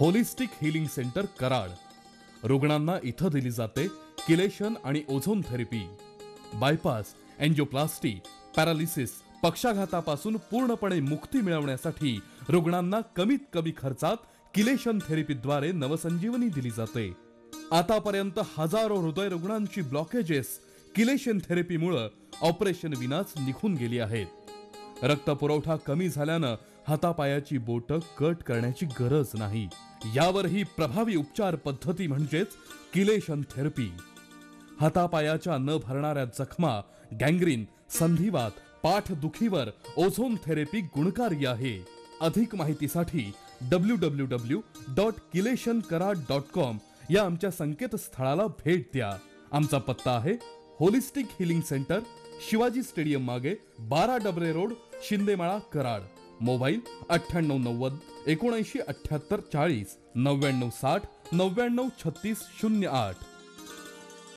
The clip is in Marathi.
Holistic healing centre Karad. रुग्णांना इथं दिली जाते किलेशन आणि ozone therapy. Bypass, angioplasty, paralysis, पक्षाघातापासून पूर्णपणे मुक्ती मिळवण्यासाठी रुग्णांना कमीत कमी खर्चात किलेशन थेरपीद्वारे नवसंजीवनी दिली जाते. आतापर्यंत हजारो हृदय रुग्णांची ब्लॉकेजेस किलेशन थेरपीमुळे ऑपरेशन विनाच निघून गेली आहेत. रक्तपुरवठा कमी झाल्यानं हातापायाची बोटं कट करण्याची गरज नाही. यावरही प्रभावी उपचार पद्धती म्हणजेच किलेशन थेरपी. हातापायाच्या न भरणाऱ्या जखमा, गँग्रीन, संधिवात, पाठदुखीवर ओझोन थेरपी गुणकारी आहे. अधिक माहितीसाठी www.kiletionkarad.com या आमच्या संकेतस्थळाला भेट द्या. आमचा पत्ता आहे holistic healing centre, Shivaji stadium मागे, 12 डबरे रोड, शिंदेमाळा, कराड. मोबाईल 9890 79 78 40 99 60 99 36 08.